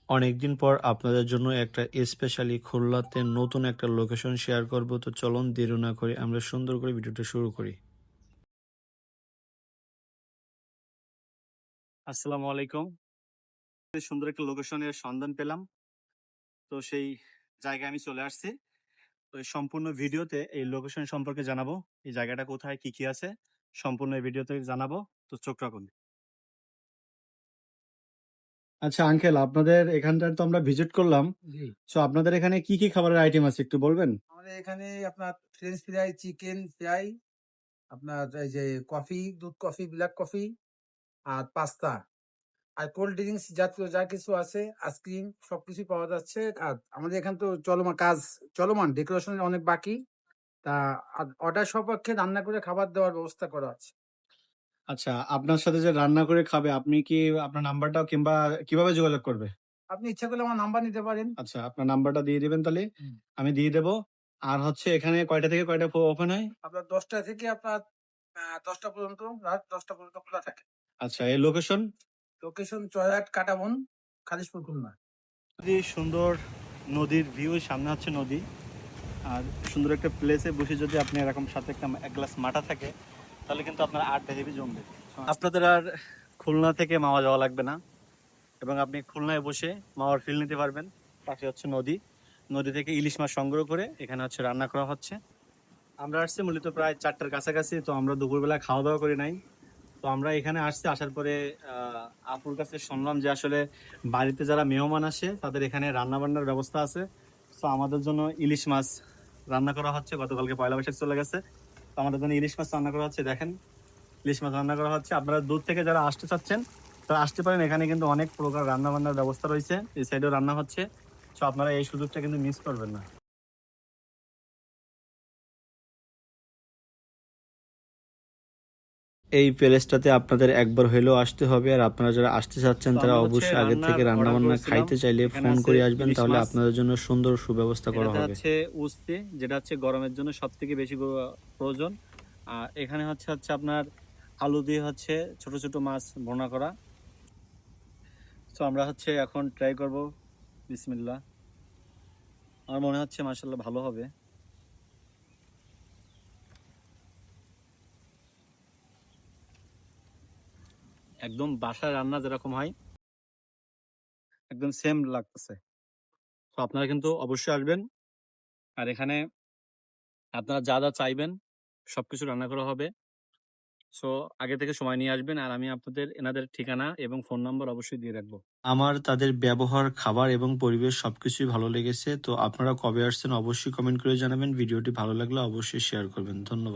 অনেকদিন পর আপনাদের জন্য একটা স্পেশালি খুলনাতে নতুন একটা লোকেশন শেয়ার করব। তো চলুন দেরি না করে আমরা সুন্দর করে ভিডিওটা শুরু করি। আসসালামু আলাইকুম। সুন্দর একটা লোকেশনের সন্ধান পেলাম, তো সেই জায়গায় আমি চলে আসছি। তো এই সম্পূর্ণ ভিডিওতে এই লোকেশন সম্পর্কে জানাবো, এই জায়গাটা কোথায়, কি কি আছে, সম্পূর্ণ এই ভিডিওতে জানাবো। তো চোখ রাখুন। আচ্ছা আঙ্কেল, আপনাদের এখানটার তো আমরা ভিজিট করলাম। জি। সো আপনাদের এখানে কি কি খাবারের আইটেম আছে একটু বলবেন? আমাদের এখানে আপনার ফ্রেঞ্চ ফ্রাই, চিকেন ফ্রাই, আপনার এই যে কফি, দুধ কফি, ব্লাক কফি আর পাস্তা আর কোল্ড ড্রিঙ্কস জাতীয় যা কিছু আছে, আইসক্রিম সবকিছুই পাওয়া যাচ্ছে। আর আমাদের এখানে তো চলমান ডেকোরেশন অনেক বাকি। তা অর্ডার সাপেক্ষে রান্না করে খাবার দেওয়ার ব্যবস্থা করা আছে। আচ্ছা, আপনার সাথে যে রান্না করে খাবে, আপনি কি আপনার নাম্বারটাও কিংবা কিভাবে যোগাযোগ করবে? আপনি ইচ্ছা করলে আমার নাম্বার নিতে পারেন। আচ্ছা, আপনার নাম্বারটা দিয়ে দিবেন তাহলে। হুম। আমি দিয়ে দেব। আর হচ্ছে এখানে কয়টা থেকে কয়টা ওপেন হয়? আপনার ১০টা থেকে আপনার ১০টা পর্যন্ত, রাত ১০টা পর্যন্ত খোলা থাকে। আচ্ছা, এই লোকেশন? লোকেশন চড়াইহাট, কাঁটাবন, খালিশপুর, খুলনা। যে সুন্দর নদীর ভিউ, সামনে হচ্ছে নদী। আর সুন্দর একটা প্লেসে বসে যদি আপনি এরকম সাথে একটা এক গ্লাস মাঠা থাকে, তাহলে কিন্তু আপনার আড্ডা হেবি জমবে। আপনাদের আর খুলনা থেকে মাওয়া যাওয়া লাগবে না, এবং আপনি খুলনায় বসে মাওয়ার ফিল নিতে পারবেন। পাশে হচ্ছে নদী, নদী থেকে ইলিশ মাছ সংগ্রহ করে এখানে হচ্ছে রান্না করা হচ্ছে। আমরা আসছি মূলত প্রায় 4টার কাছাকাছি, তো আমরা দুপুরবেলা খাওয়া দাওয়া করি নাই। তো আমরা এখানে আসছি, আসার পরে আপুর কাছে শুনলাম যে আসলে বাড়িতে যারা মেহমান আসে তাদের এখানে রান্না বান্নার ব্যবস্থা আছে। তো আমাদের জন্য ইলিশ মাছ রান্না করা হচ্ছে, গতকালকে পয়লা বৈশাখ চলে গেছে। তো আমাদের জন্য ইলিশ মাছ রান্না করা হচ্ছে, দেখেন ইলিশ মাছ রান্না করা হচ্ছে। আপনারা দূর থেকে যারা আসতে চাচ্ছেন তারা আসতে পারেন, এখানে কিন্তু অনেক প্রকার রান্না বান্নার ব্যবস্থা রয়েছে, এই সাইডেও রান্না হচ্ছে। তো আপনারা এই সুযোগটা কিন্তু মিস করবেন না। এই প্লেসটাতে আপনাদের একবার হইলেও আসতে হবে। আর আপনারা যারা আসতে চাচ্ছেন তারা অবশ্যই আগের থেকে রান্না বান্না খাইতে চাইলে ফোন করে আসবেন, তাহলে আপনাদের জন্য সুন্দর সুব্যবস্থা করা হবে। হচ্ছে উস্তে, যেটা হচ্ছে গরমের জন্য সব থেকে বেশি প্রয়োজন। আর এখানে হচ্ছে হচ্ছে আপনার আলু দিয়ে হচ্ছে ছোট ছোট মাছ ভুনা করা। তো আমরা হচ্ছে এখন ট্রাই করব। বিসমিল্লাহ। আমার মনে হচ্ছে মাশাআল্লাহ ভালো হবে। একদম বাসায় রান্না যেরকম হয় একদম সেম লাগতেছে। তো আপনারা কিন্তু অবশ্যই আসবেন। আর এখানে আপনারা যা যা চাইবেন সবকিছু রান্না করা হবে। সো আগে থেকে সময় নিয়ে আসবেন, আর আমি আপনাদের এনাদের ঠিকানা এবং ফোন নাম্বার অবশ্যই দিয়ে রাখবো। আমার তাদের ব্যবহার, খাবার এবং পরিবেশ সবকিছুই ভালো লেগেছে। তো আপনারা কবে আসছেন অবশ্যই কমেন্ট করে জানাবেন। ভিডিওটি ভালো লাগলে অবশ্যই শেয়ার করবেন। ধন্যবাদ।